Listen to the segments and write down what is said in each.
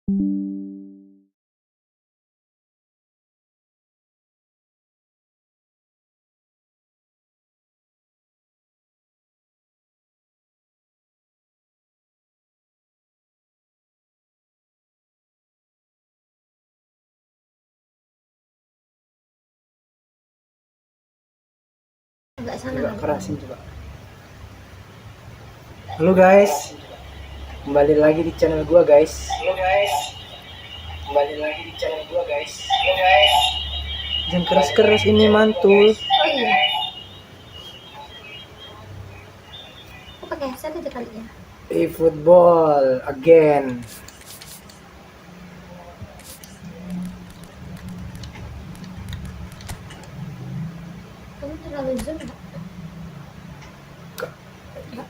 Agak sana. Juga kerasin juga. Halo guys, kembali lagi di channel gua guys. Jangan keras-keras ini mantul. Oh iya. Aku pakai headset aja kali ya. Efootball again. Kamu terlalu zoom nggak? Nggak.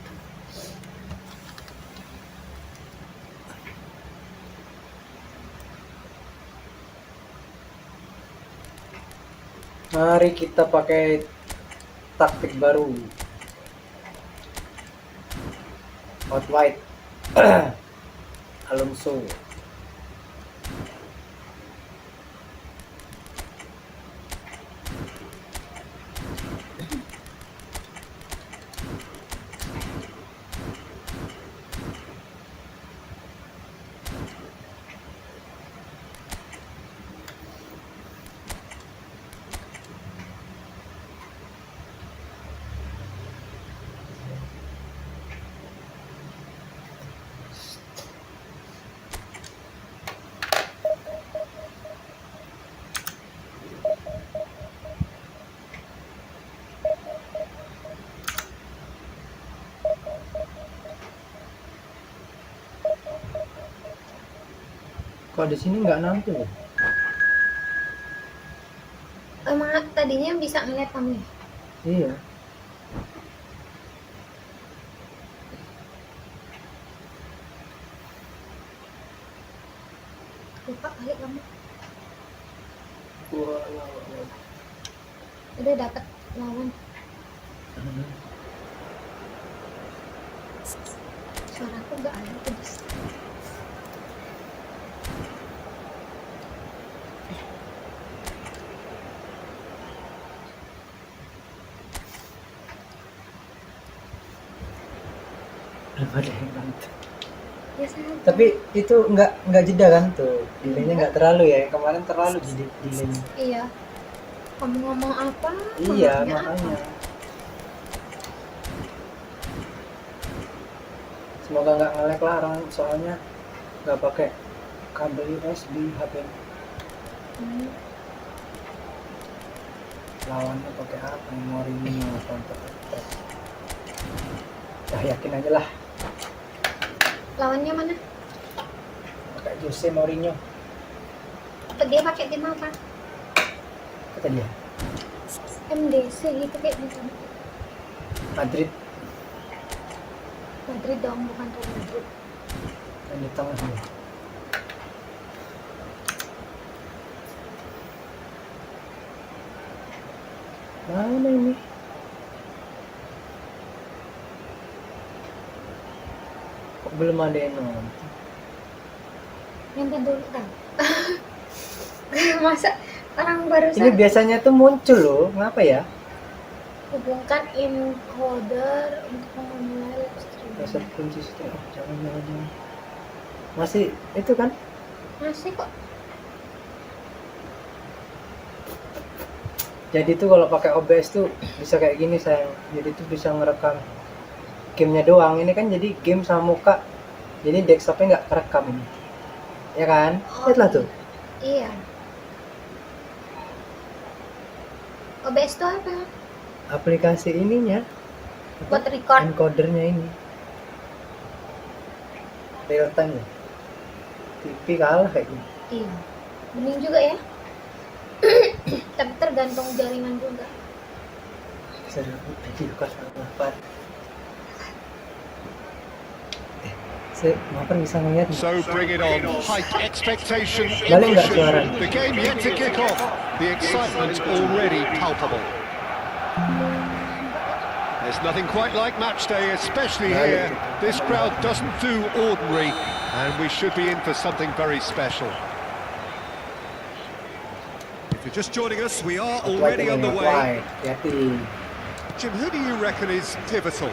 Mari kita pakai taktik baru. Out wide. Alonso. Kok di sini nggak nampil ya? Emang tadinya bisa ngeliat kamu ya? Iya. Lupa kali kamu. Wah. Udah dapet lawan. Suaraku nggak ada tuh. Belum ada yang nonton. Biasanya. Tapi itu nggak jeda kan tuh, delaynya nggak terlalu ya. Kemarin terlalu jadi delaynya. Iya. Kamu ngomong apa? Iya ngomongnya makanya. apa? Semoga nggak nge-lag lah orang, soalnya nggak pakai kabel USB HP. Lawannya pakai apa? Mourinho kontak. Ya yakin aja lah. Lawannya mana? Pakai Jose Mourinho. Apa dia pakai tim apa? Kata dia. MDC gitu kayak gitu. Madrid Madrid dong, bukan Real Madrid. yang di tengah dia. Mana ini? Kok belum ada yang nonton? Nonton dulu kan. Masa orang baru Ini biasanya tuh muncul loh, ngapa ya? hubungkan encoder untuk memulai live streaming. Dasar kunci setelah jangan. Masih itu kan? Masih kok. Jadi tuh kalau pakai OBS tuh bisa kayak gini sayang. Jadi tuh bisa ngerekam gamenya doang. Ini kan jadi game sama muka. Jadi desktopnya nggak kerekam ini. Ya kan? Lihatlah tuh. Iya. OBS itu apa? Aplikasi ininya. Buat record. Encodernya ini. Real time ya. TV kalah kayak gini. Iya. Bening juga ya. Tapi tergantung jaringan juga. Seru video apa? Mapan bisa ngeliat nih. So bring it on. High expectation. Balik nggak suara? The game yet to kick off. The excitement already palpable. There's nothing quite like match day, especially here. This crowd doesn't do ordinary. And we should be in for something very special. If you're just joining us, we are already underway. Hati-hati. Jim, who do you reckon is pivotal?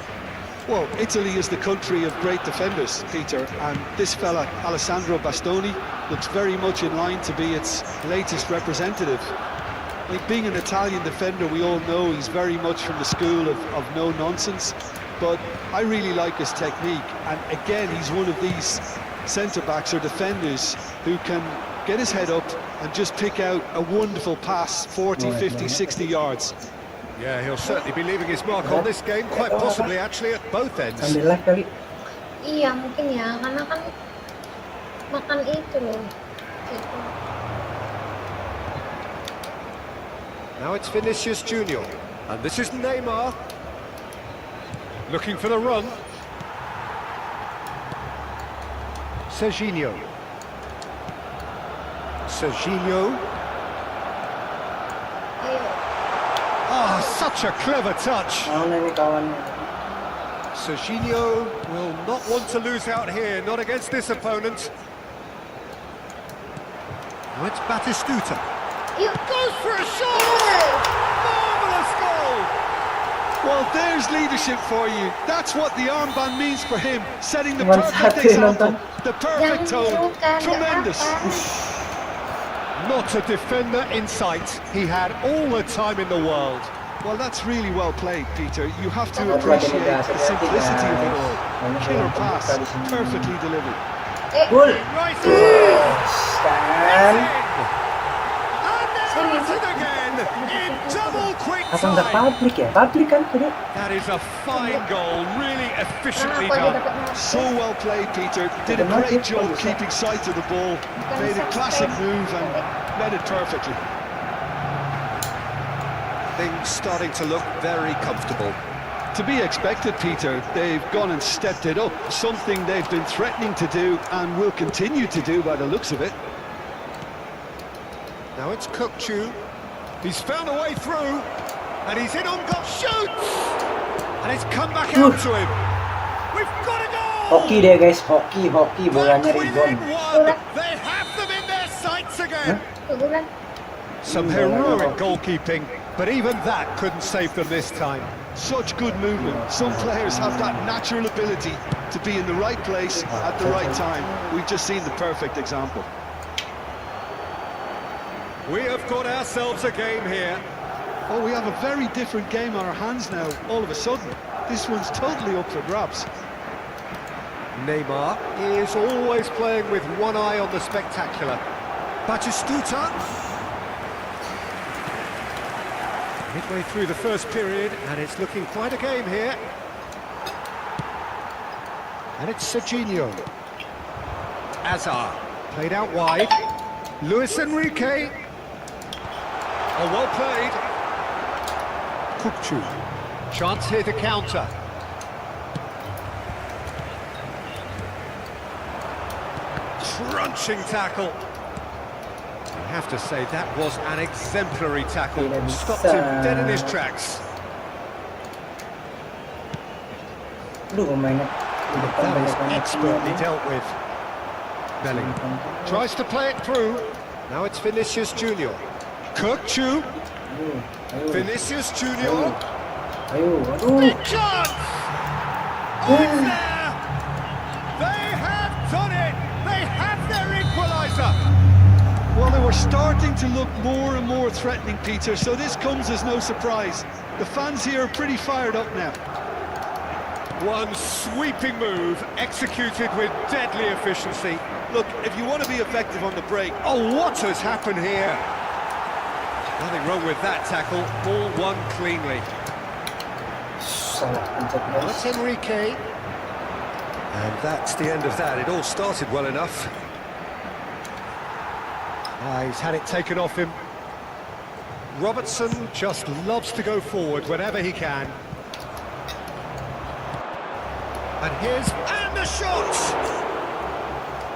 Well, Italy is the country of great defenders, Peter, and this fella, Alessandro Bastoni, looks very much in line to be its latest representative. Like, being an Italian defender, we all know he's very much from the school of no nonsense, but I really like his technique, and again, he's one of these centre-backs or defenders who can get his head up and just pick out a wonderful pass 40, 50, 60 yards. Yeah, he'll certainly be leaving his mark on this game, quite possibly actually at both ends. Ambil live kali. Iya mungkin ya, karena kan makan itu loh. Gitu. Now it's Vinicius Junior, and this is Neymar. Looking for the run. Serginho. Serginho. Ayo. Ah, such a clever touch. Mana nih kawannya? Serginho will not want to lose out here, not against this opponent. Now it's Batistuta. Yuk. Goes for a shot! Marvellous goal! Well, there's leadership for you. That's what the armband means for him, setting the Cuman perfect satu yang example, nonton. the perfect tone. Tremendous. Not a defender in sight. He had all the time in the world. Well, that's really well played, Peter. You have to Aku appreciate ada the hati-hati, simplicity of it guys. all. Banyak Killer yang pass, buka di sini. perfectly delivered. Gol. Right Kan? And they're at it again in double quick Apa nggak time. publik ya? Publik kan tadi. That is a fine goal, really efficiently Aku aja done. dapat masuk. So well played, Peter. Did a great job keeping sight of the ball. Made a classic move and led it perfectly. Things starting to look very comfortable. To be expected, Peter. They've gone and stepped it up, something they've been threatening to do and will continue to do by the looks of it. Now it's Kukçu. He's found a way through, and he's in on goal. Shoots! And it's come back out to him. We've got a goal! Hoki deh guys, hoki bolanya Back ribon. within one. They have them in their sights again. Kegulan. Some heroic goalkeeping, but even that couldn't save them this time. Such good movement. Some players have that natural ability to be in the right place at the right time. We've just seen the perfect example. We have got ourselves a game here. Oh, we have a very different game on our hands now, all of a sudden. This one's totally up for grabs. Neymar is always playing with one eye on the spectacular. Batistuta. Midway through the first period, and it's looking quite a game here. And it's Serginho. Azar, played out wide. Luis Enrique. Oh, well played. Kukçu. Chance here to counter. Crunching tackle. I have to say that was an exemplary tackle. Stopped him dead in his tracks. Aduh pemainnya di depan That was banyak banget. expertly dealt with. Bellingham tries to play it through. Now it's Vinicius Junior. Kukçu. Ayo, Vinicius Junior. aduh. Big chance! Oh, it's there! They have done it! They have their equaliser! Well, they were starting to look more and more threatening, Peter, so this comes as no surprise. The fans here are pretty fired up now. One sweeping move, executed with deadly efficiency. Look, if you want to be effective on the break, Oh, what has happened here? Nothing wrong with that tackle, all won cleanly. Salah pencet guys. That's Enrique. And that's the end of that. It all started well enough. He's had it taken off him. Robertson just loves to go forward whenever he can. And and the shot!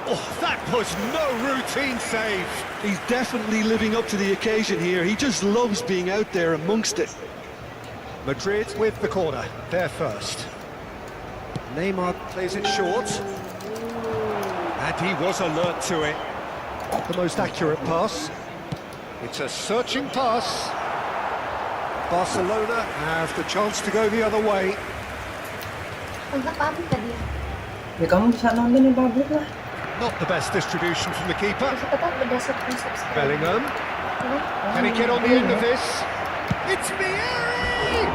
Oh, that was no routine save. he's definitely living up to the occasion here. He just loves being out there amongst it. Madrid with the corner, they're first. Neymar plays it short. And he was alert to it. The most accurate pass. It's a searching pass. Barcelona have the chance to go the other way. Pagka-pabrik ka dia. Ya kamu bisa nonton di publik lah. Not the best distribution from the keeper. Kasi tetap berdasarkan subscribe. Bellingham. Diba? Can he get on the end of this? It's Vieri!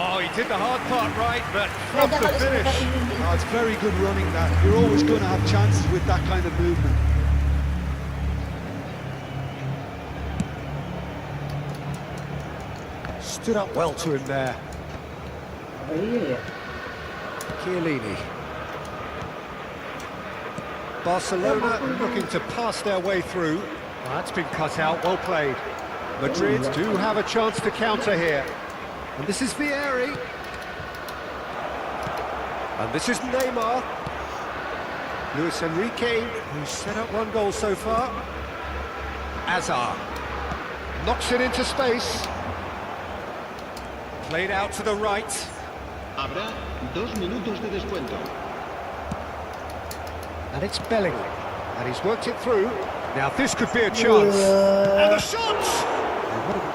Oh, he did the hard part right, but Beda flubbed the kalau finish. sebentar ini. Oh, it's very good running that. You're always going to have chances with that kind of movement. Stood up well to him there. Oh iya ya. Chiellini. Barcelona looking to pass their way through. Well, that's been cut out, well played. Madrid do have a chance to counter here. And this is Vieri. And this is Neymar. Luis Enrique, who's set up one goal so far. Hazard. Knocks it into space. Played out to the right. Habrá 2 minutos de descuento. And it's Bellingham. And he's worked it through. Now this could be a chance. And the shot!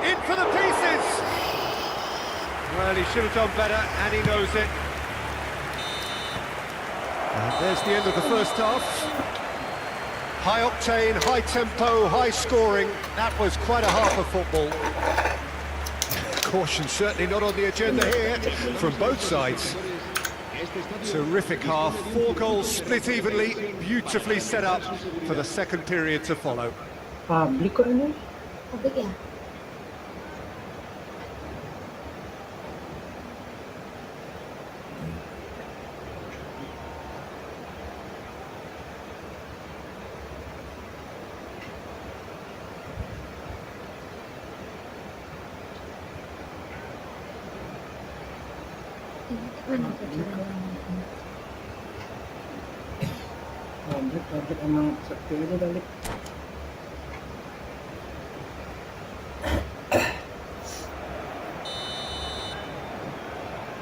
In for the pieces! Well, he should have done better, and he knows it. And there's the end of the first half. High octane, high tempo, high scoring. That was quite a half of football. Caution certainly not on the agenda here from both sides. Terrific half, 4 goals split evenly, beautifully set up for the second period to follow. Publik kok ini? Pabrik ya? Mana tuh caranya? Publik emang seperti itu kali.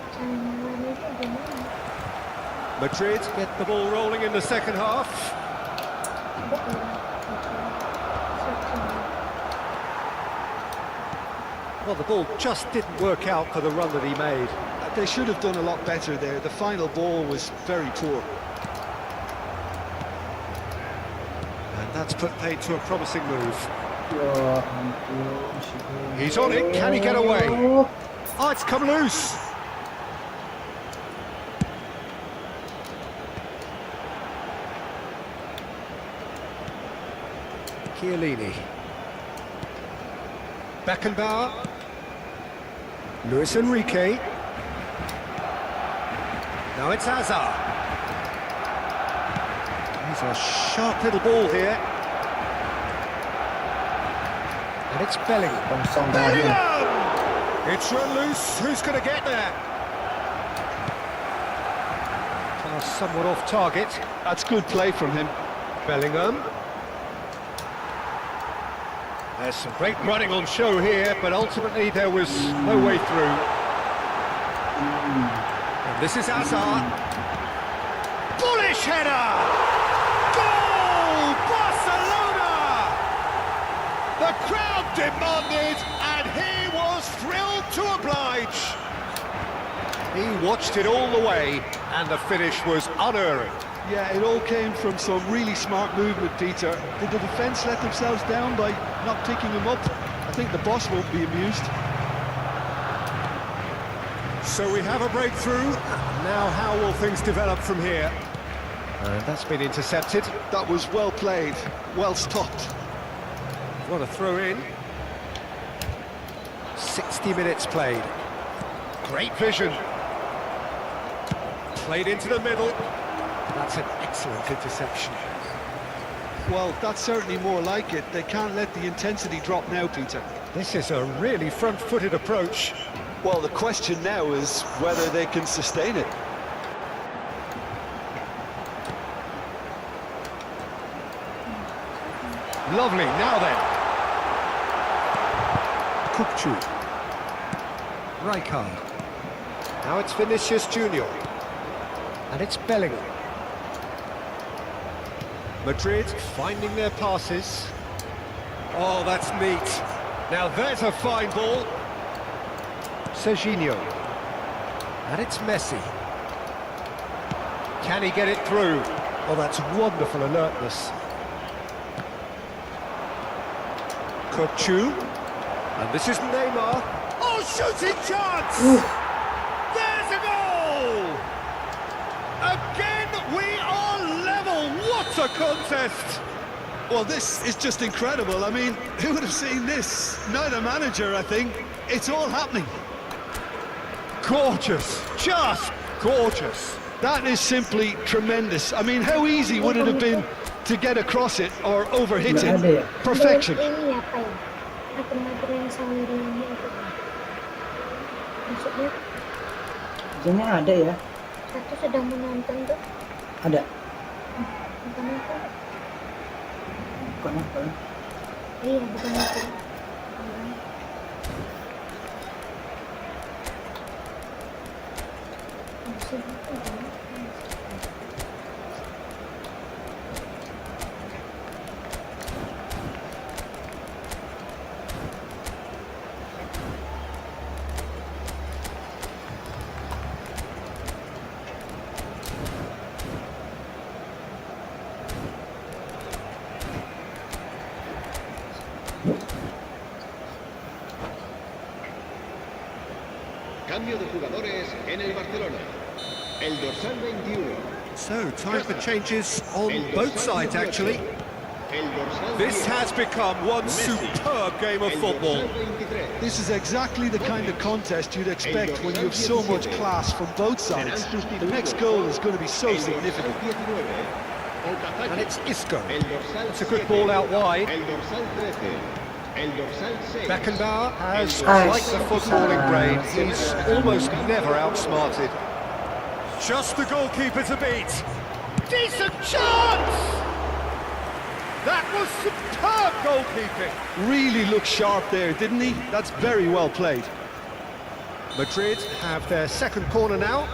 Caranya lari itu gimana? Madrid get the ball rolling in the second half. Coba ya. Searching. Well, the ball just didn't work out for the run that he made. They should have done a lot better there. The final ball was very poor. And that's put paid to a promising move. Ya ampun. He's on it, can he get away? Oh, it's come loose. Chiellini. Beckenbauer. Luis Enrique. Now it's Hazard. He's a sharp little ball here. And it's Bellingham. Kosong banget. Bellingham! It's run loose. Who's going to get there? Pass somewhat off target. That's good play from him. Bellingham. There's some great running on show here, but ultimately there was no way through. And this is Hazard. Bullish header! Goal! Barcelona! The crowd demanded, and he was thrilled to oblige. He watched it all the way, and the finish was unerring. Yeah, it all came from some really smart movement, Peter. Did the defence let themselves down by not picking him up? I think the boss won't be amused. So we have a breakthrough. Now how will things develop from here? That's been intercepted. That was well played, well stopped. What a throw in. 60 minutes played. Great vision. Played into the middle. That's an excellent interception. Well, that's certainly more like it. They can't let the intensity drop now, Peter. This is a really front-footed approach. Well, the question now is whether they can sustain it. Lovely, now then. Kukcu. Rijkaard. Now it's Vinicius Junior. And it's Bellingham. Madrid finding their passes. Oh, that's neat. Now there's a fine ball. Serginho. And it's Messi. Can he get it through? Oh, that's wonderful alertness. Kochu. And this is Neymar. Oh, shooting chance! There's a goal! Again, we are level. What a contest! Well, this is just incredible. I mean, who would have seen this? Neither manager, I think. It's all happening. Gorgeous, just gorgeous. That is simply tremendous. I mean, how easy would it have been to get across it or overhit Nggak ada it? ya? Perfection. Ini apa ya? Akun-akun yang sawirinya itu. Maksudnya Biasanya ada ya? satu sedang menonton tuh. Ada. Bukan aku. Bukan apa? Iya, bukan aku. Masih itu kan? Cambio de jugadores en el Barcelona. El dorsal 21. So, time for changes on both sides, actually. El dorsal This 10. has become one superb game of El football. dorsal 23. This is exactly the kind of contest you'd expect when you have so much class from both sides. The next goal is going to be so El dorsal significant. 19. Okazaki. And it's Isco. El dorsal It's a good 7. ball out wide. El dorsal 13. El dorsal 6. Beckenbauer has, Nice. like the footballing brain, he's almost never outsmarted. Just the goalkeeper to beat. Decent chance! That was superb goalkeeping. Really looked sharp there, didn't he? That's very well played. Madrid have their second corner now.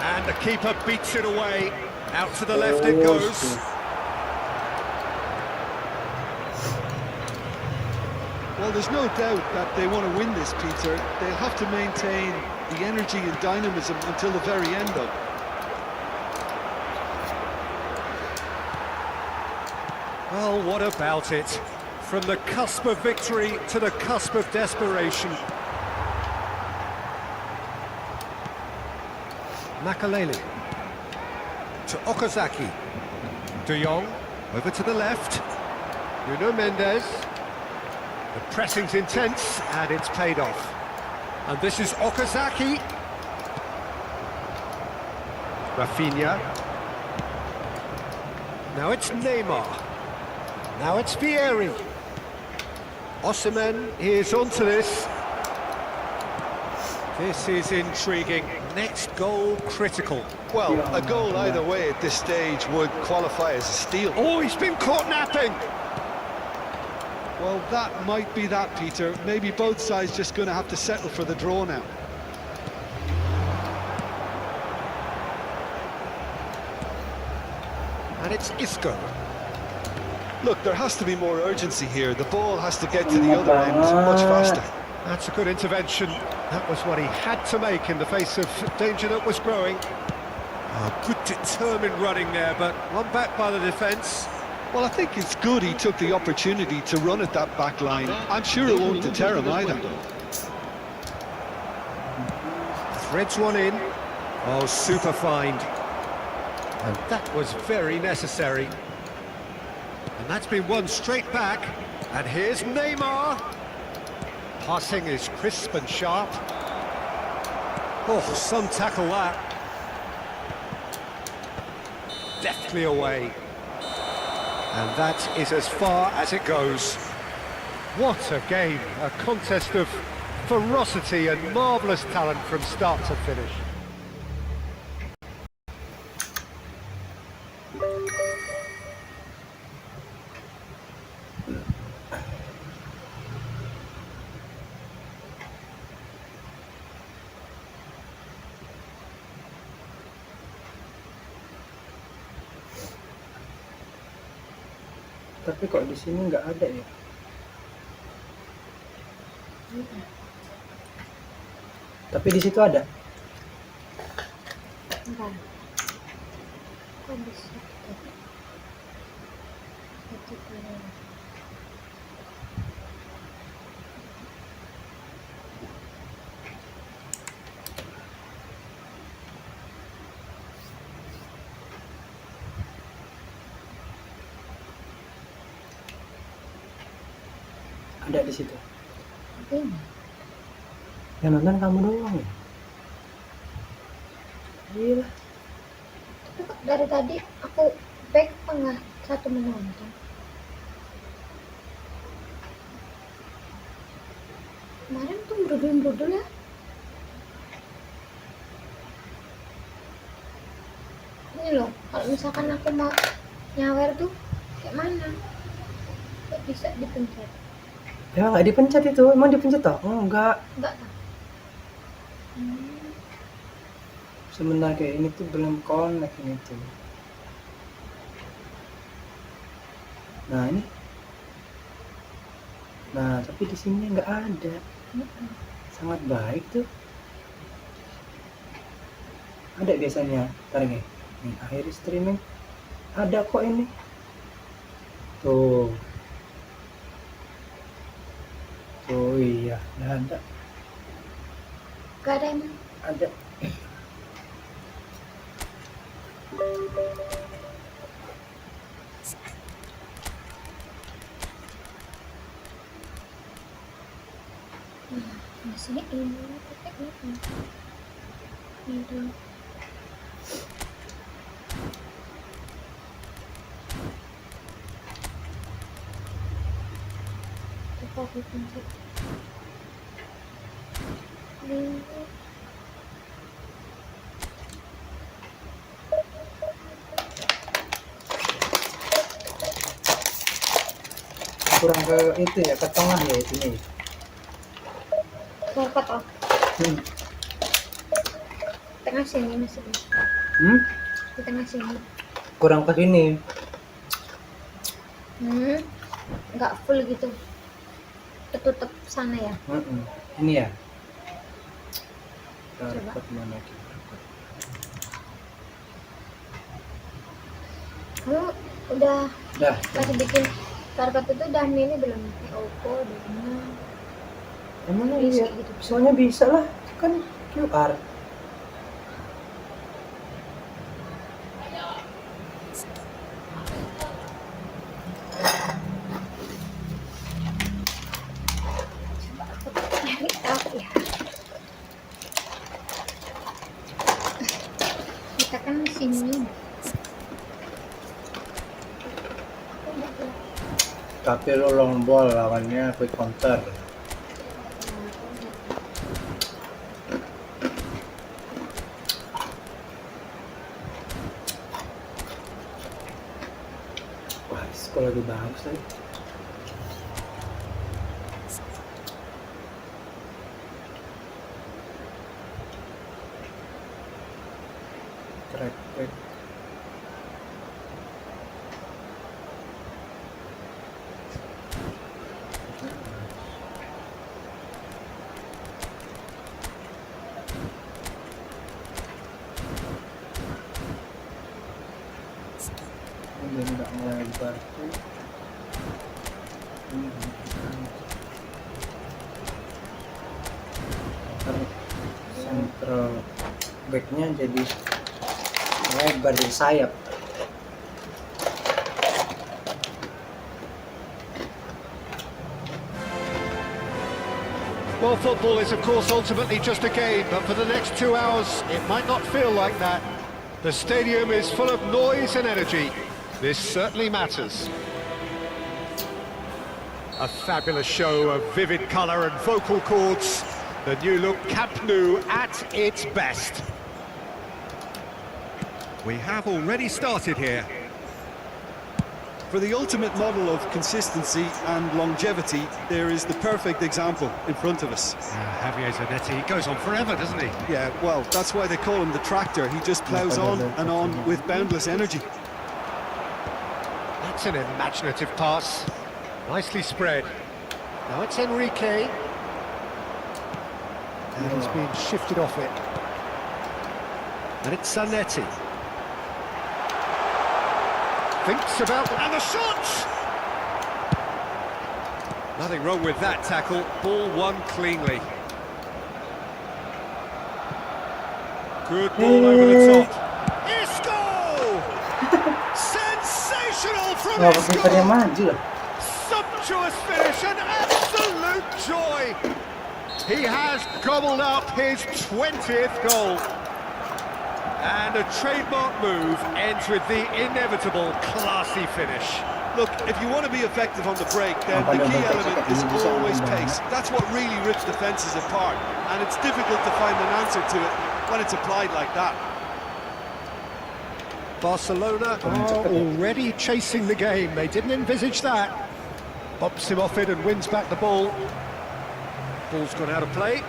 And the keeper beats it away. Out to the left it goes. Well, there's no doubt that they want to win this, Peter. They'll have to maintain the energy and dynamism until the very end, though. Well, what about it? From the cusp of victory to the cusp of desperation. Makaleli to Okazaki. De Jong over to the left. Nuno Mendes. The pressing's intense and it's paid off. And this is Okazaki. Rafinha. Now it's Neymar. Now it's Vieri. Osimhen is onto this. This is intriguing. Next goal critical. Well, a goal either way at this stage would qualify as a steal. Oh, he's been caught napping. Well, that might be that, Peter. Maybe both sides just going to have to settle for the draw now. And it's Isco. Look, there has to be more urgency here. The ball has to get to the other end much faster. That's a good intervention. That was what he had to make in the face of danger that was growing. Oh, good determined running there, but one back by the defence. Well, I think it's good he took the opportunity to run at that back line. I'm sure it won't deter him either. Threads one in. Oh, super find. And that was very necessary. And that's been won straight back. And here's Neymar. Passing is crisp and sharp. Oh, some tackle that. Deftly away. And that is as far as it goes. What a game, a contest of ferocity and marvellous talent from start to finish. Tapi kok di sini nggak ada ya? Tapi di situ ada. Bentar. Kok bisa tadi? Itu dulu. Ada di situ. Ini. Yang nonton kamu doang ya? Iya. Tapi kok dari tadi aku back tengah satu menonton. Kemarin tuh brudul ya. Ini loh, kalau misalkan aku mau nyawer tuh kayak mana? Kok bisa dipencet? Ya nggak dipencet itu. Emang dipencet toh? Enggak. Enggak kan? Sebenarnya kayak ini tuh belum connect ini tuh. Nah ini. Nah tapi di sini nggak ada. Sangat baik tuh. Ada biasanya. Ntar nih. Nih akhiri streaming. Ada kok ini. Tuh. Oh iya, nggak ada. Gak ada emang. Ada. Masih ini tapi kenapa? Itu. Coba aku pencet. Ini. Kurang ke itu ya, ke tengah ya itu nih. Dapat oh. Hmm. Tengah sini masih. Di tengah sini. Kurang ke sini. Nggak full gitu. Ketutup sana ya. Ini ya. Coba. Dapat mana kita? Kamu udah Dah. kasih bikin karpet itu udah ini belum? Oppo, Dona. Emang Bisa iya. gitu. Soalnya bisa lah, kan QR. Nyari tahu ya. Kita kan di sini. Tapi lo long ball lawannya quick counter. Wah, skor lagi bagus tadi. Track back. Ini nggak melebar tuh. Central backnya jadi lebar di sayap. Well, football is of course ultimately just a game, but for the next 2 hours it might not feel like that. The stadium is full of noise and energy. This certainly matters. A fabulous show of vivid colour and vocal cords. The new look Camp Nou at its best. We have already started here. For the ultimate model of consistency and longevity, there is the perfect example in front of us. Javier Zanetti goes on forever, doesn't he? Yeah, well, that's why they call him the tractor. He just plows on and on with boundless energy. That That's an imaginative pass. Nicely spread. Now it's Enrique. And he's been shifted off it. And it's Zanetti. Thinks about... And the shot! Nothing wrong with that tackle. Ball won cleanly. Good ball over the top. Isco! Sensational from Nggak keepernya Isco! maju loh. Sumptuous finish and absolute joy. He has gobbled up his 20th goal. And a trademark move ends with the inevitable classy finish. Look, if you want to be effective on the break, then the key element is always pace. That's what really rips defences apart, and it's difficult to find an answer to it when it's applied like that. Barcelona are already chasing the game. They didn't envisage that. Bops him off it and wins back the ball. Ball's gone out of play.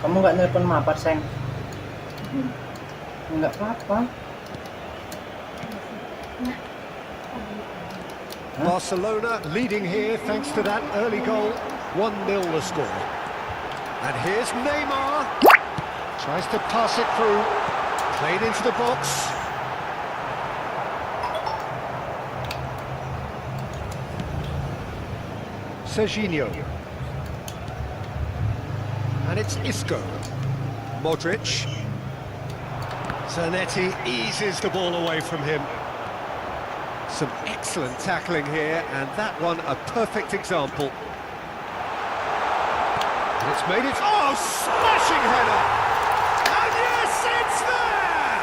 Kamu nggak nelpon Mapar, Seng? Nggak apa-apa. Barcelona leading here thanks to that early goal. 1-0 the score. And here's Neymar. Tries to pass it through. Played into the box. Serginho. And it's Isco. Modric. Zanetti eases the ball away from him. Some excellent tackling here, and that one a perfect example. And it's made it... Oh, smashing header! And yes, it's there!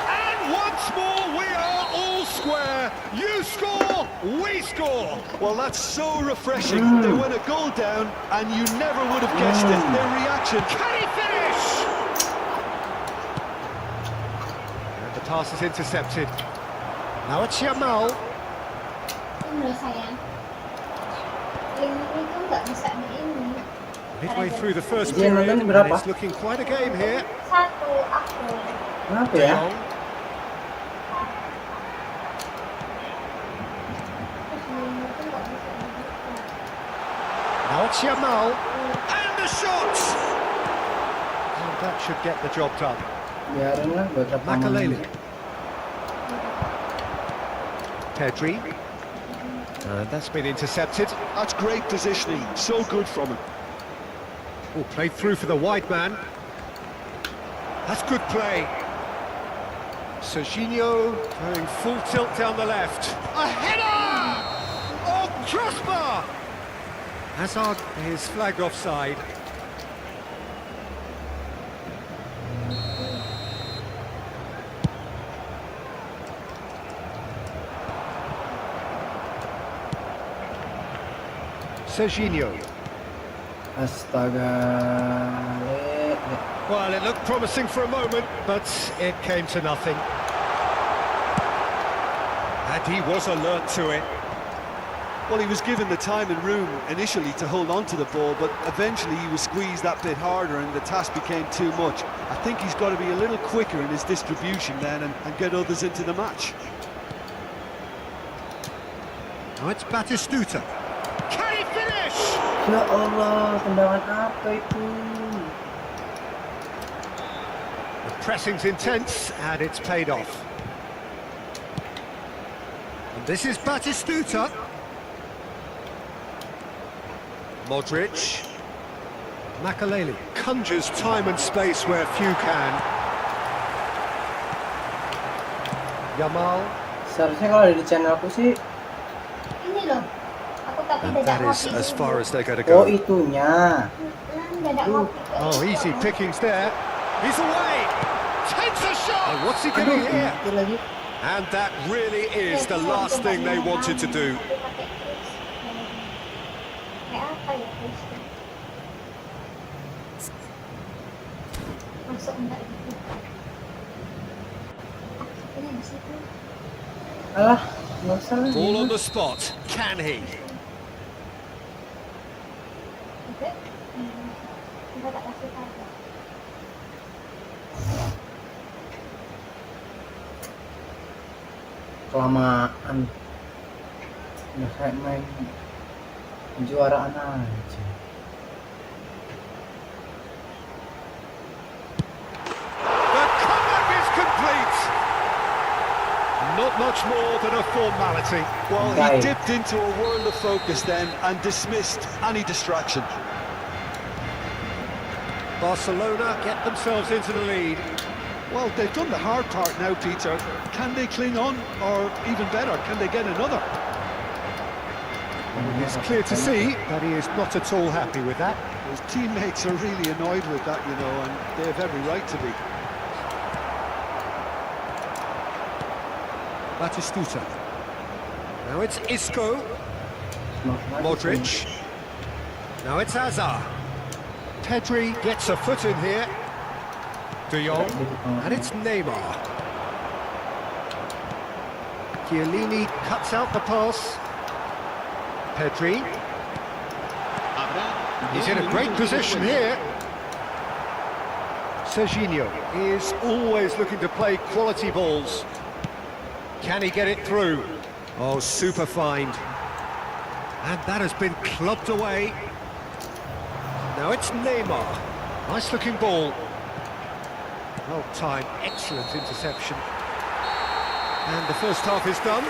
And once more we are all square. You score, we score. Well, that's so refreshing. They went a goal down, and you never would have guessed it. Their reaction... Can he finish? And the pass is intercepted. Now it's Yamal. Ini loh sayang. Ini itu nggak bisa di ini. Midway through the first Dia period, nonton and berapa? it's looking quite a game here. 1 April. Kenapa De ya? Jong. Terus ini itu nggak bisa dibuka. Now it's Yamal. And the shot! And that should get the job done. Biarin lah beberapa Makalele. menit. Pedri. That's been intercepted. That's great positioning. So good from him. Oh, played through for the wide man. That's good play. Serginho going full tilt down the left. A header! Oh, crossbar! Hazard is flagged offside. Serginho. Astaga. Well, it looked promising for a moment, but it came to nothing. And he was alert to it. Well, he was given the time and room initially to hold on to the ball, but eventually he was squeezed that bit harder and the task became too much. I think he's got to be a little quicker in his distribution then and get others into the match. Now it's Batistuta. Can he finish? Ya Allah, tendangan apa itu? The pressing's intense and it's paid off. And this is Batistuta. Modric. Makalele conjures time and space where few can. Yamal. Seharusnya kalau ada di channelku sih. Ini loh. Aku tapi And dadak that is ngopi as dulu. far as they're going to Oh, go. itunya. Dadak ngopi. Oh, easy pickings there. He's away. Takes a shot. Oh, what's he doing here? Itu lagi. And that really is the last thing they wanted to do. Kayak apa ya terus? Masuk enggak gitu? Ini di situ. Alah, nggak usah lah. Ball on the spot. Can he? Oke. Kita tak kasih tahu. kelamaan. Udah kayak main kejuaraan aja. The comeback is complete. Not much more than a formality. Well, Right. he dipped into a world of focus then and dismissed any distraction. Barcelona get themselves into the lead. Well, they've done the hard part now, Peter. Can they cling on, or even better, can they get another? It's clear to see that he is not at all happy with that. His teammates are really annoyed with that, you know, and they have every right to be. Batistuta. Now it's Isco. Modric. Now it's Hazard. Pedri gets a foot in here. De Jong. And it's Neymar. Chiellini cuts out the pass. Pedri. He's in a great position here. Serginho is always looking to play quality balls. Can he get it through? Oh, super find. And that has been clubbed away. Now it's Neymar. Nice looking ball. Well timed, excellent interception. And the first half is done.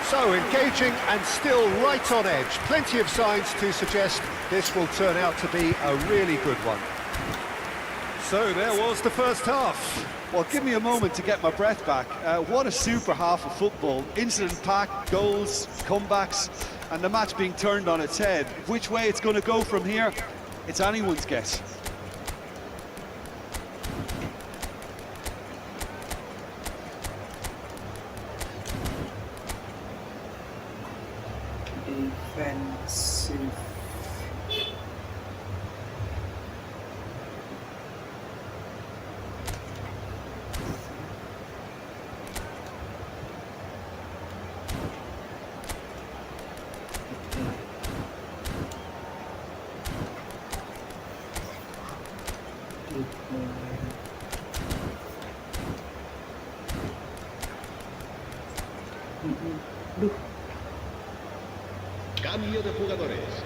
So engaging and still right on edge. Plenty of signs to suggest this will turn out to be a really good one. So there was the first half. Well, give me a moment to get my breath back. What a super half of football. Incident-packed, goals, comebacks, and the match being turned on its head. Which way it's going to go from here, it's anyone's guess. Defensive. Duh. Cambio de jugadores.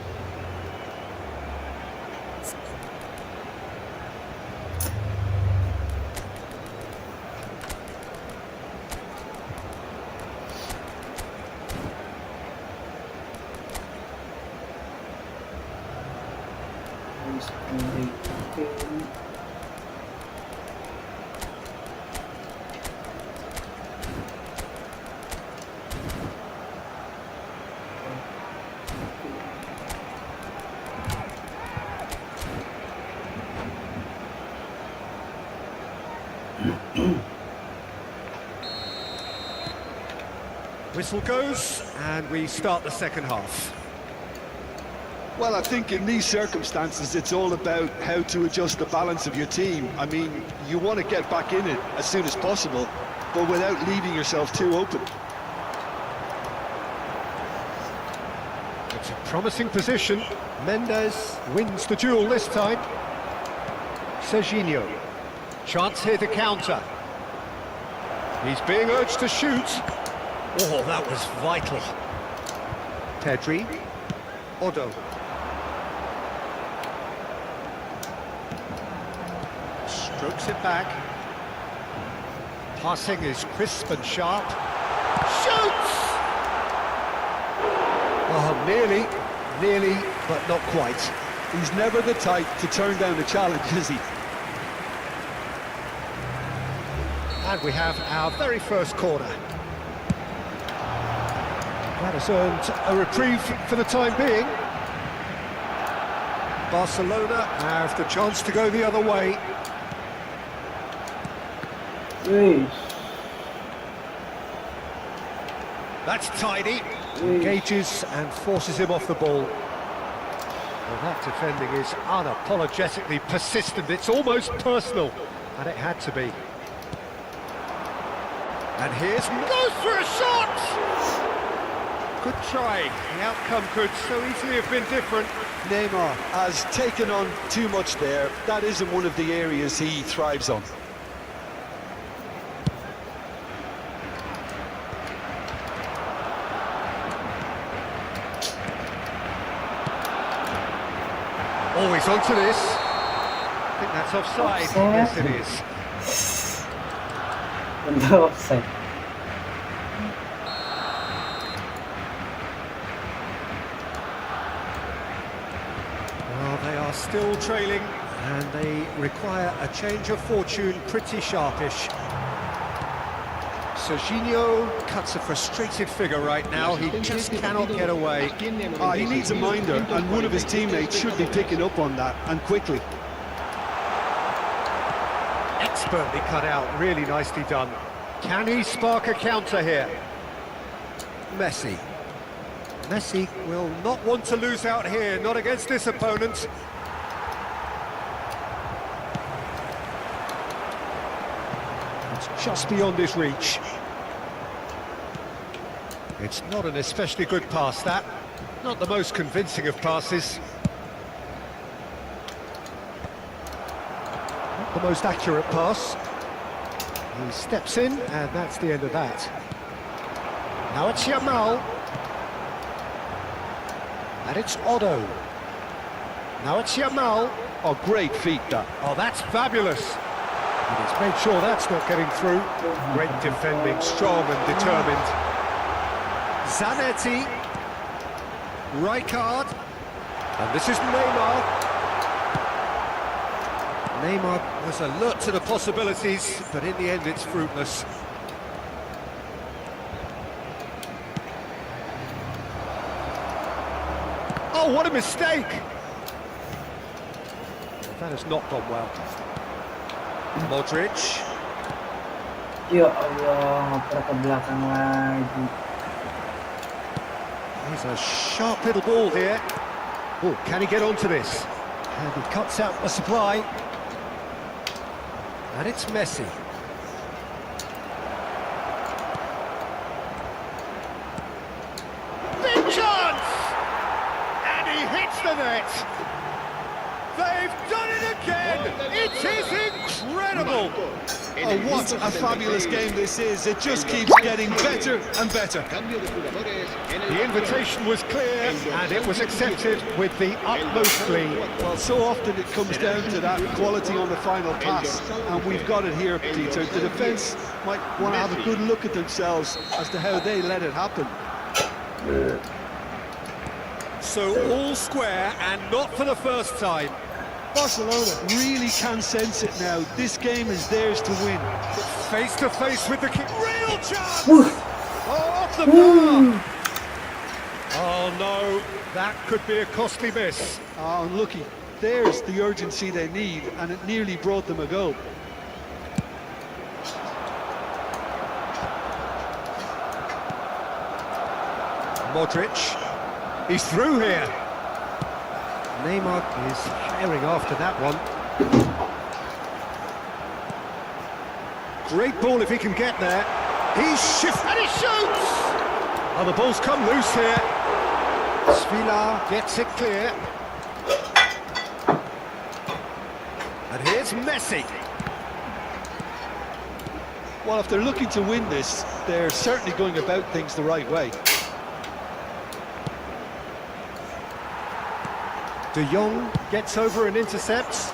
Harus berikan. Whistle goes, and we start the second half. Well, I think in these circumstances, it's all about how to adjust the balance of your team. I mean, you want to get back in it as soon as possible, but without leaving yourself too open. It's a promising position. Mendes wins the duel this time. Serginho. Chance here to counter. He's being urged to shoot. Oh, that was vital. Pedri. Odo. Strokes it back. Passing is crisp and sharp. Shoots! Oh, nearly, but not quite. He's never the type to turn down a challenge, is he? And we have our very first corner. That has earned a reprieve for the time being. Barcelona have the chance to go the other way. Wih. That's tidy. Engages and forces him off the ball. Well, that defending is unapologetically persistent. It's almost personal, and it had to be. And here's goes for a shot! Good try. The outcome could so easily have been different. Neymar has taken on too much there. That isn't one of the areas he thrives on. he's onto this. I think that's offside. Offside. Yes, it is. Benda offside. Well, they are still trailing, and they require a change of fortune pretty sharpish. Serginho cuts a frustrated figure right now. He just cannot get away. He needs a minder, and one of his teammates should be picking up on that, and quickly. Expertly cut out, really nicely done. Can he spark a counter here? Messi. Messi will not want to lose out here, not against this opponent. It's just beyond his reach. It's not an especially good pass, that. Not the most convincing of passes. Not the most accurate pass. He steps in, and that's the end of that. Now it's Yamal. And it's Otto. Now it's Yamal. Oh, great feat, that. Oh, that's fabulous. And he's made sure that's not getting through. Great defending, strong and determined. Zanetti. Rijkaard. And this is Neymar. Neymar was alert to the possibilities, but in the end it's fruitless. Oh, what a mistake! That has not gone well. Modric. Ya Allah, ngoper ke belakang lagi. He's a sharp little ball here. Oh, can he get onto this? And he cuts out the supply. And it's Messi. Big chance! And he hits the net. They've done it again! It is incredible! Oh, what a fabulous game this is. It just keeps getting better and better. The invitation was clear, and it was accepted with the utmost glee. Well, so often it comes down to that quality on the final pass, and we've got it here, Peter. The defence might want to have a good look at themselves as to how they let it happen. So all square, and not for the first time. Barcelona really can sense it now. This game is theirs to win. Face to face with the king. Real chance! Oh, off the bar! Oh no, that could be a costly miss. Unlucky. There's the urgency they need, and it nearly brought them a goal. Modric, he's through here. Neymar is herring after that one. Great ball if he can get there. He's shifts and he shoots! Oh, the ball's come loose here. Svila gets it clear. And here's Messi. Well, if they're looking to win this, they're certainly going about things the right way. De Jong gets over and intercepts.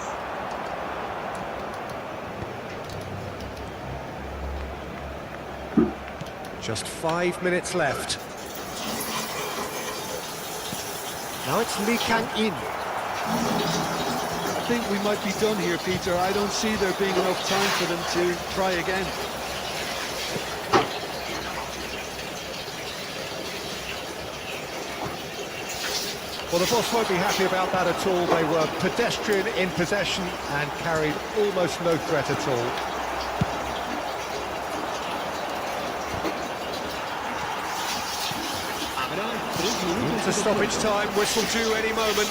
Just 5 minutes left. Now it's Lee Kang-in. I think we might be done here, Peter. I don't see there being enough time for them to try again. Well, the boss won't be happy about that at all. They were pedestrian in possession and carried almost no threat at all. Into stoppage time, whistle due any moment.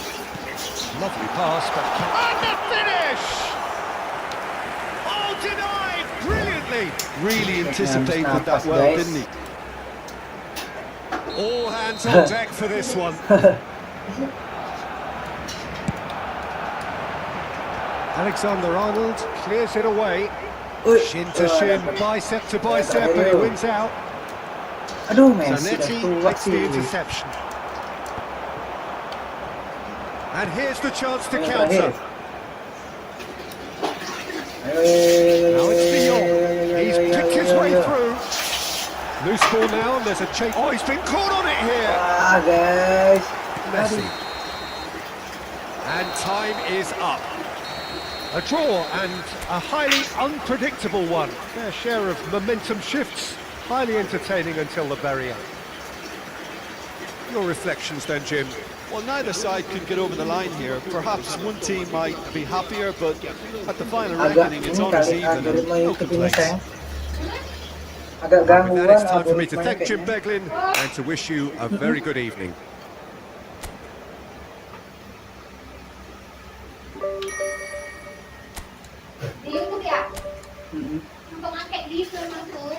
Lovely pass, but... And the finish! Oh, denied brilliantly! Really anticipated that well, didn't he? All hands on deck for this one. Alexander-Arnold clears it away. Shin to shin, bicep to bicep, and he wins out. Aduh, Messi Zanetti dah tua makes the sih. interception. And here's the chance to Yang counter. terakhir. Now it's De Jong. He's picked his way through. Loose ball now, and there's a chase. Oh, he's been caught on it here. Wah, guys. Messi. And time is up. A draw and a highly unpredictable one. Fair share of momentum shifts. Highly entertaining until the very end. Your reflections then, Jim? Well, neither side could get over the line here. Perhaps one team might be happier, but at the final Agak reckoning, ini it's almost kali even and algoritma no YouTube ini complaints. sayang. Agak With that, gangguan it's time for me to algoritmanya thank Jim kayaknya. Beglin and to wish you a very good evening. Di YouTube ya? Mm-mm. Untuk ngakek di film masuk.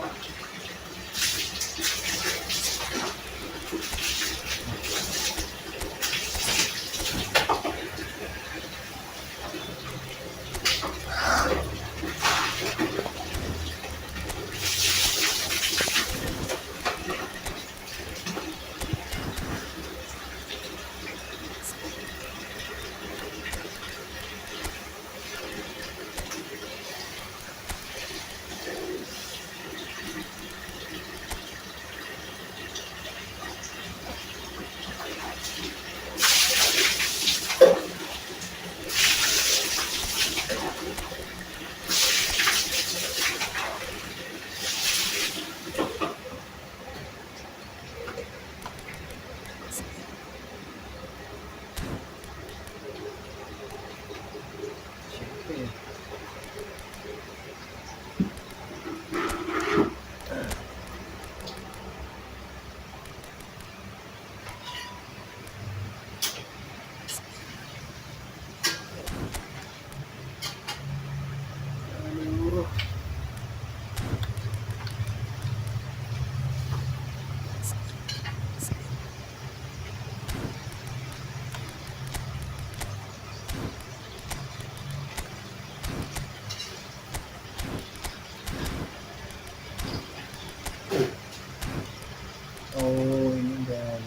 Oh, ini dan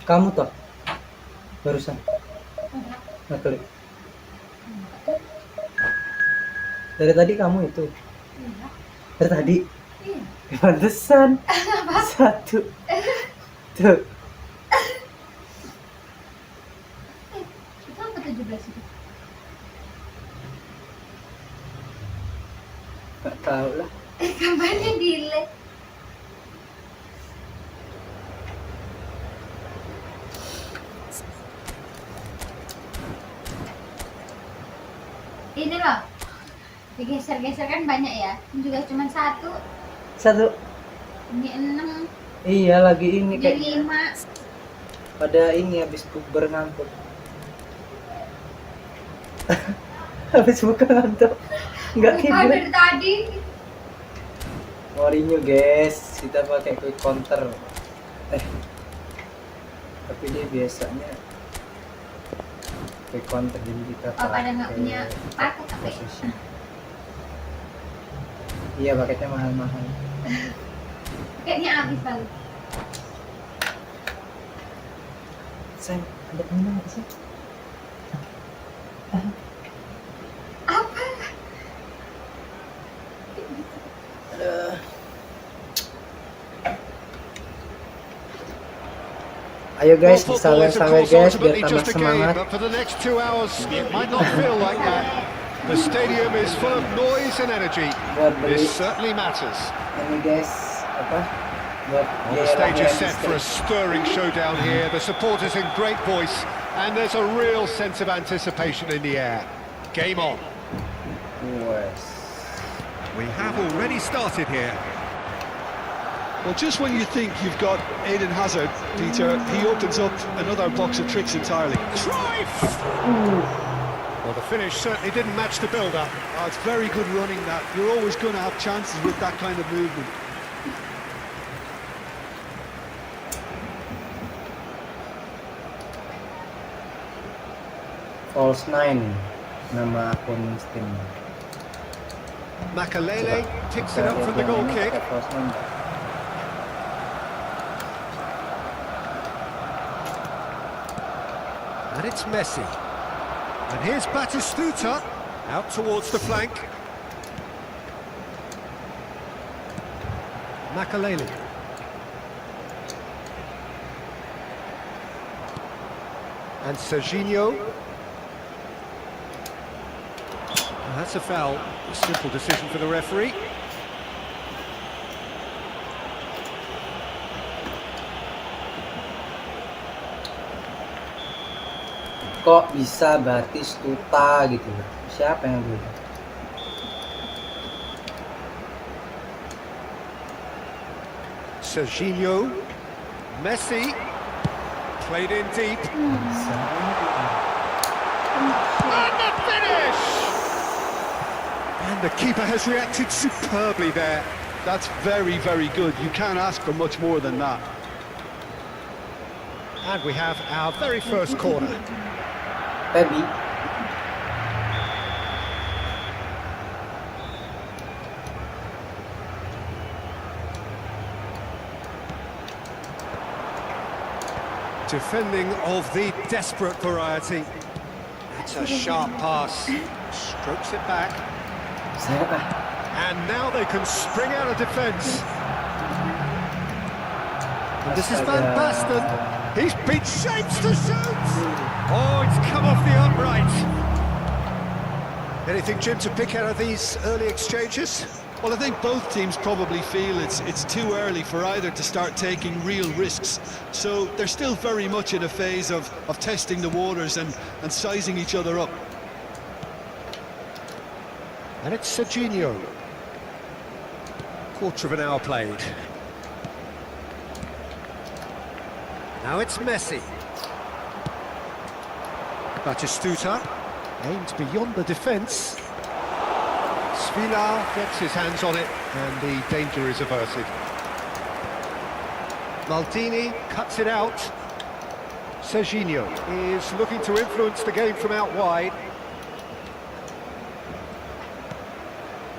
kamu toh barusan ngeklik dari tadi kamu itu dari tadi pantesan satu tuh Itu apa 17 itu? nggak tahu lah. Kabarnya delete. Ini loh, digeser-geser kan banyak ya. Ini juga cuma satu. Ini 6, Iya lagi ini ini kayak 5. pada ini habis bukber ngantuk. Habis buka ngantuk nggak Bukan tidur. dari tadi. Mourinho guys, kita pakai quick counter. Tapi dia biasanya quick counter jadi kita Oh, pada nggak punya paket apa ya? posisi. Iya paketnya mahal-mahal. Kayaknya habis kali. Sayang, ada temen nggak sih? Apa? Aduh. Ayo guys, Well, football is, of disawer-sawer course, guys biar ultimately tambah just a game, semangat. but for the next 2 hours, it might not feel like that. The stadium is full of noise and energy. Buat beli This certainly matters. ini guys, apa? Buat Well, the biaya stage is lahir set for a stirring showdown here. The supporters in great voice, and there's a real sense of anticipation in the air. Game on. Wes. We have already started here. Well, just when you think you've got Eden Hazard, Peter, he opens up another box of tricks entirely. Drive! Well, the finish certainly didn't match the build-up. Oh, it's very good running that. You're always going to have chances with that kind of movement. False 9 nama akun Steam. Makalele picks it Kita up from the lihat goal yang ini kick. pakai false 9. And it's Messi. And here's Batistuta out towards the flank. Makalele. And Serginho. And that's a foul. A simple decision for the referee. Kok bisa Batistuta gitu? Siapa yang dulu? Serginho. Messi. Played in deep. Bisa. And the finish! And the keeper has reacted superbly there. That's very, very good. You can't ask for much more than that. And we have our very first corner. Pebi. Defending of the desperate variety. It's a sharp pass. Strokes it back. Saya kah? And now they can spring out of defence. And this is Van Basten. He's been shaped to shoot. Oh, it's come off the upright. Anything, Jim, to pick out of these early exchanges? Well, I think both teams probably feel it's too early for either to start taking real risks. So they're still very much in a phase of testing the waters and sizing each other up. And it's Serginho. Quarter of an hour played. Now it's Messi. Batistuta aimed beyond the defence. Svila gets his hands on it and the danger is averted. Maldini cuts it out. Serginho is looking to influence the game from out wide.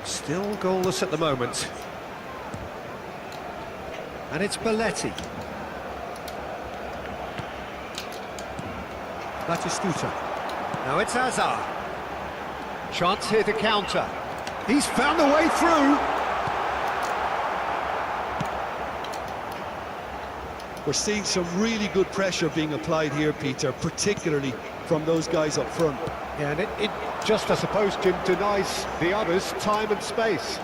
Still goalless at the moment. And it's Belletti. Batistuta. Now it's Hazard. Chance here to counter. He's found a way through. We're seeing some really good pressure being applied here, Peter, particularly from those guys up front. Yeah, and it just, I suppose, Jim, denies the others time and space.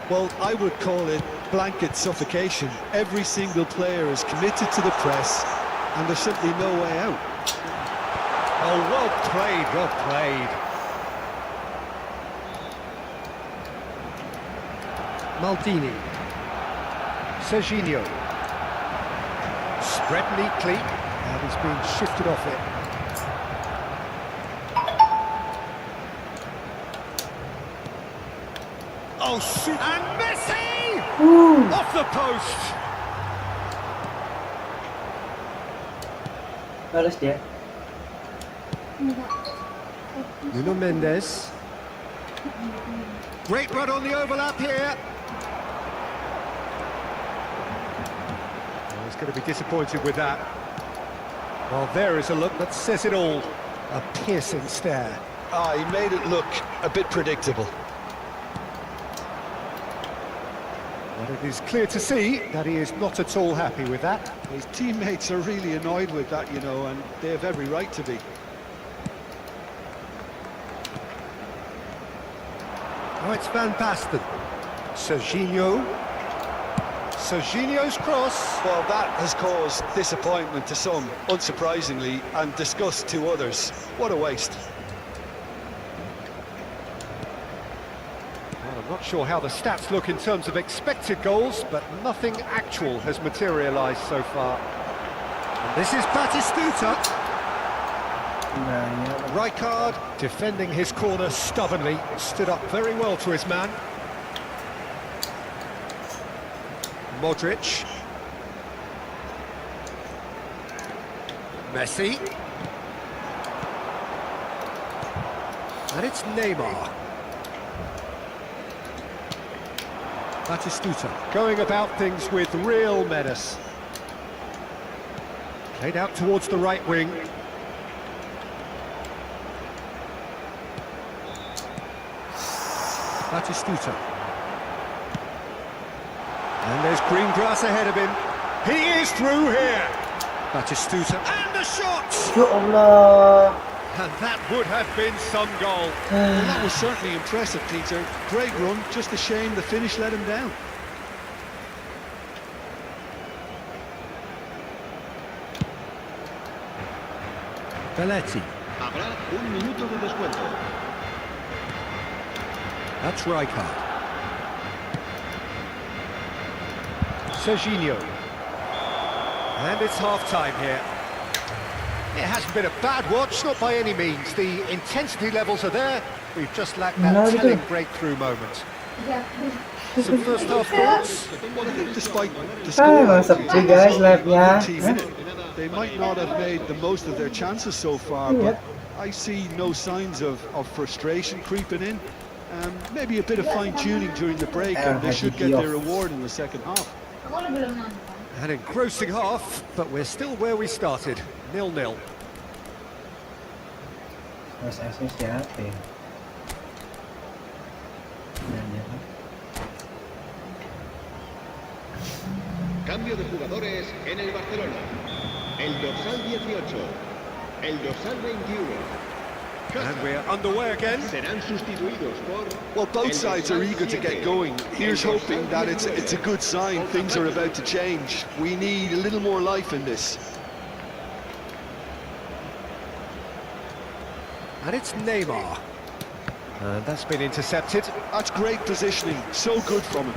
Well, I would call it blanket suffocation. Every single player is committed to the press, and there's simply no way out. Oh, well played, well played. Maldini. Serginho. Spread neatly, and he's being shifted off it. Oh, shoot! And Messi! Off the post! Balas dia. Enggak. Nuno Mendes. Great run on the overlap here. Oh, he's going to be disappointed with that. Well, there is a look that says it all. A piercing stare. Ah, he made it look a bit predictable. But it is clear to see that he is not at all happy with that. His teammates are really annoyed with that, you know, and they have every right to be. Oh, it's Van Basten. Serginho. Serginho's cross. Well, that has caused disappointment to some, unsurprisingly, and disgust to others. What a waste. Well, I'm not sure how the stats look in terms of expected goals, but nothing actual has materialised so far. And this is Batistuta. Nah, ya. Rijkaard defending his corner stubbornly, stood up very well to his man. Modric. Messi. And it's Neymar. Batistuta going about things with real menace. Played out towards the right wing. Batistuta. And there's green grass ahead of him. He is through here. Batistuta and the shot! Ya Allah. And that would have been some goal. Well, that was certainly impressive, Peter. Great run, just a shame the finish let him down. Belletti. Habrá un minuto de descuento. That's Rijkaard. Serginho. And it's half-time here. It hasn't been a bad watch, not by any means. The intensity levels are there. We've just lacked that No, telling breakthrough moment. Some first half thoughts. Well, I think despite the score, Emang sepi guys live-nya. team in it, they might not have made the most of their chances so far, but I see no signs of frustration creeping in. Maybe a bit of fine-tuning during the break, and they should get their reward in the second half. Aku belum nonton. An engrossing half, but we're still where we started. 0-0. Mas Asus siapa ya? Cambio de jugadores en el Barcelona. El dorsal 18. El dorsal 21. And we're underway again. Serán sustituidos por... Well, both sides are eager to get going. Here's hoping that it's a good sign. Things are about to change. We need a little more life in this. And it's Neymar. And that's been intercepted. That's great positioning. So good from him.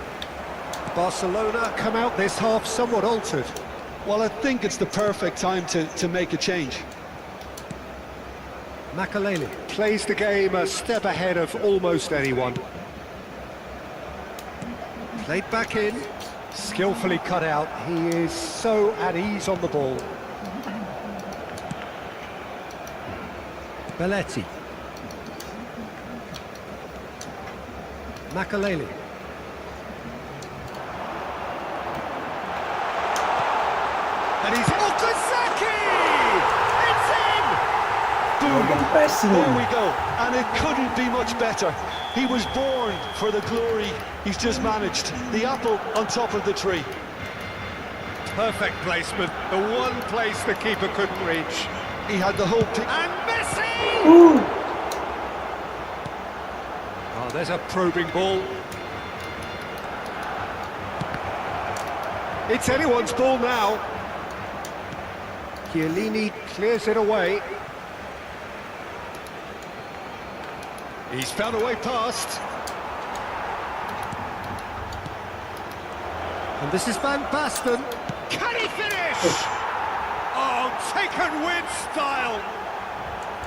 Barcelona come out this half somewhat altered. Well, I think it's the perfect time to make a change. Makaleli plays the game a step ahead of almost anyone. Played back in, skillfully cut out. He is so at ease on the ball. Belletti. Makaleli. And he's Okazaki! It's in! Boom. Pressing. There we go, and it couldn't be much better. He was born for the glory he's just managed. The apple on top of the tree. Perfect placement, the one place the keeper couldn't reach. He had the whole picture. And Messi! Ooh. Oh, there's a probing ball. It's anyone's ball now. Chiellini clears it away. He's found a way past. And this is Van Basten. Can he finish? Oh, taken with style.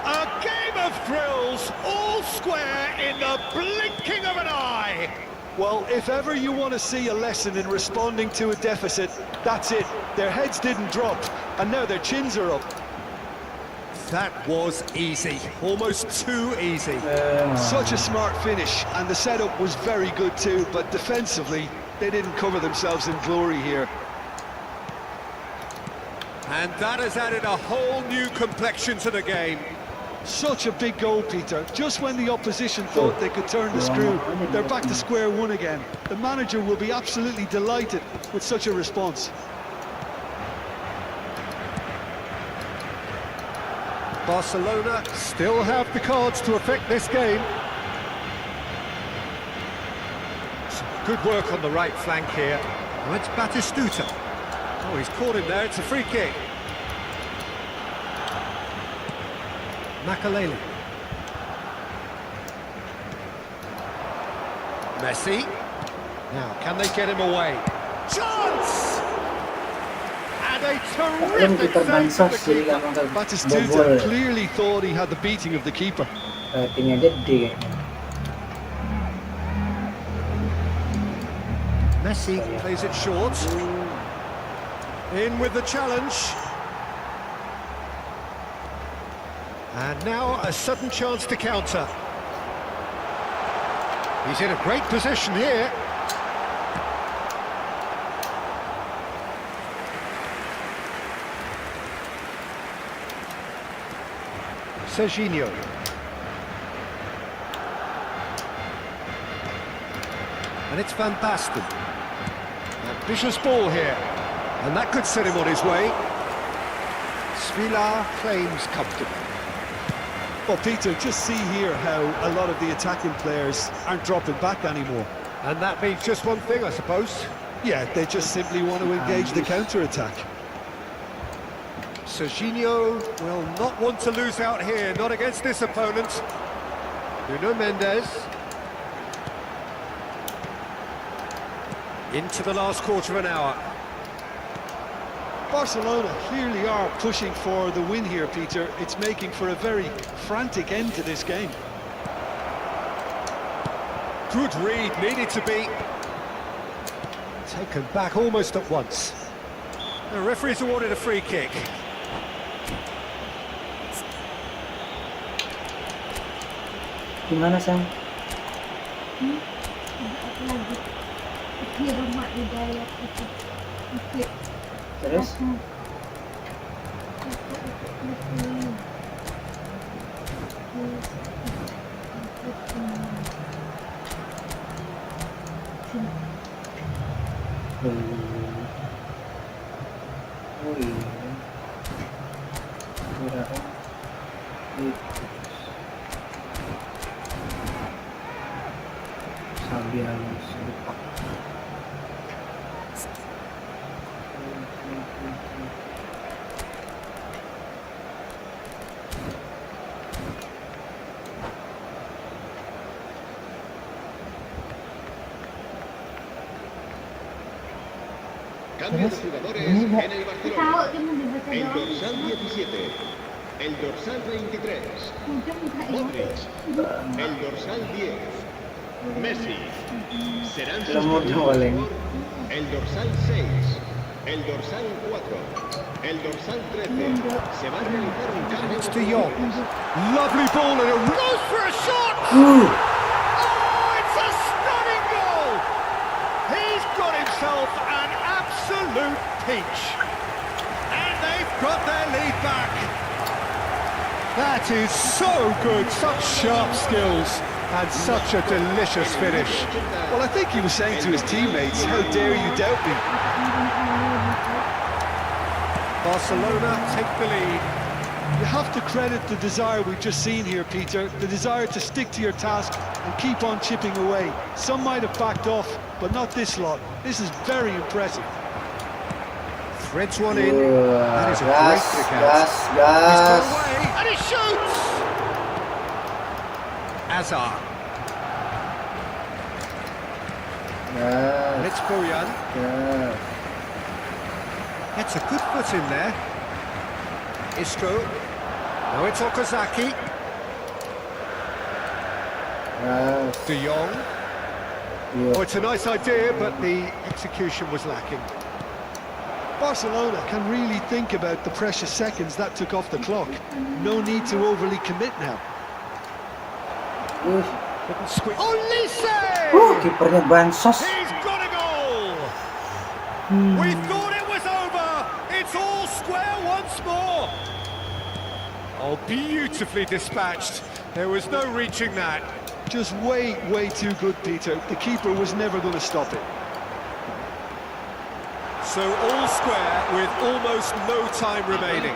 A game of thrills, all square in the blinking of an eye. Well, if ever you want to see a lesson in responding to a deficit, that's it. Their heads didn't drop, and now their chins are up. That was easy, almost too easy. Such a smart finish, and the setup was very good too, but defensively, they didn't cover themselves in glory here. And that has added a whole new complexion to the game. Such a big goal, Peter. Just when the opposition thought they could turn the screw, they're back to square one again. The manager will be absolutely delighted with such a response. Barcelona still have the cards to affect this game. Some good work on the right flank here. Well, it's Batistuta. Oh, he's caught him there, it's a free kick. Makaleli. Messi. Now, can they get him away? Chance! And a terrific save from the keeper. Batistuta clearly thought he had the beating of the keeper. Ratingnya gede kayaknya. Messi plays it short. In with the challenge. And now a sudden chance to counter. He's in a great position here. Serginho. And it's Van Basten. Ambitious ball here. And that could set him on his way. Svilar claims comfortable. Well, Peter, just see here how a lot of the attacking players aren't dropping back anymore. And that means just one thing, I suppose. Yeah, they just simply want to engage the counter-attack. Serginho will not want to lose out here, not against this opponent. Nuno Mendes. Into the last quarter of an hour. Barcelona clearly are pushing for the win here, Peter. It's making for a very frantic end to this game. Good read, needed to be taken back almost at once. The referee's awarded a free kick. Gimana, Sam? Lagi. Di rumah Hidayat itu. Ikut. Terus? Oh iya. Kirain itu. Sambil lupa. Cambio de jugadores en el Barcelona. Tahu dia mau dibaca El doang. dorsal 17, el dorsal 23, Modric, el dorsal 10, Messi. Serán sustituidos por el dorsal 6, el dorsal 4, el dorsal 13. Se va a realizar un cambio It's de De Jong. jugadores. Lovely ball and a goes for a shot! Oh, it's a stunning goal! He's got himself an absolute peach. And they've got their lead back. That is so good, such sharp skills and such a delicious finish. Well, I think he was saying to his teammates, how dare you doubt me? Barcelona take the lead. You have to credit the desire we've just seen here, Peter, the desire to stick to your task and keep on chipping away. Some might have backed off, but not this lot. This is very impressive. Threads one in. That is a great kick out. He's got away and he shoots! Azar. And it's Bojan. Gets a good foot in there. Isco. Now it's Okazaki. De Jong. Oh, it's a nice idea, but the execution was lacking. Barcelona can really think about the precious seconds that took off the clock. No need to overly commit now. Couldn't squeeze. Olise! Kipernya bansos. He's got a goal! We thought it was over! It's all square once more! Oh, beautifully dispatched. There was no reaching that. Just way too good, Peter. The keeper was never going to stop it. So all square with almost no time remaining.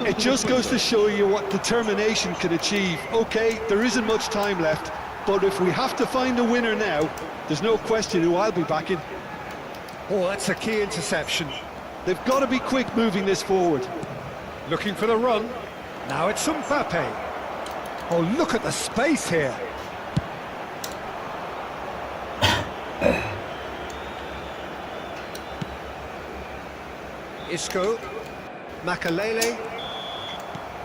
It just goes to show you what determination can achieve. Okay, there isn't much time left, but if we have to find a winner now, there's no question who I'll be backing. Oh, that's a key interception. They've got to be quick moving this forward. Looking for the run. Now it's Mbappe. Oh, look at the space here. Isco. Makalele.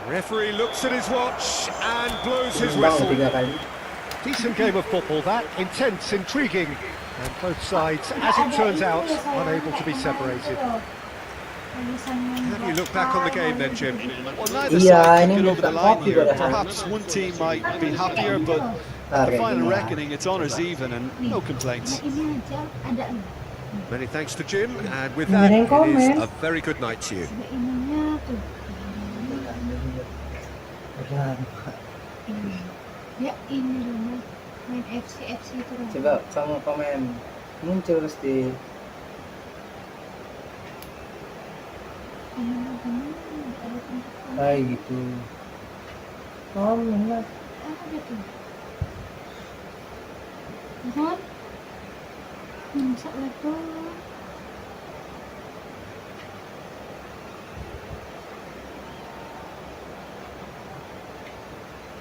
Referee looks at his watch and blows his whistle. Decent game of football that, intense, intriguing, and both sides, as it turns out, unable to be separated. How do you look back on the game then, Jim? Well, neither side can get over the line here. Perhaps one team might be happier, but Ah, At the kayak final gini lah. reckoning, it's honours Coba. even and no complaints. Nah, ini aja ada loh. Many thanks to Jim, and with Nggak that, ada yang it is komen. a very good night to you. Ada ininya tuh. Berat. Ya ini loh, main FC itu loh. Coba kamu komen, muncul pasti. Ada tempat Kayak gitu. Komen lah. ada tuh. Kan? Masak itu.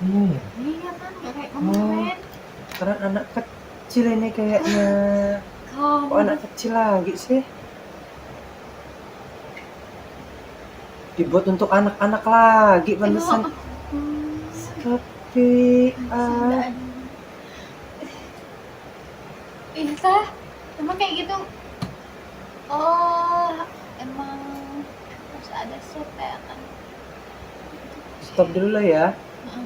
Iya ya. Iya kan, nggak kayak kemarin. Karena anak kecil ini kayaknya. Kok Kamu anak kecil lagi sih? Dibuat untuk anak-anak lagi pantesan. Tapi iya tah, emang kayak gitu. Oh, emang harus ada setelan. stop dulu lah ya. Heeh.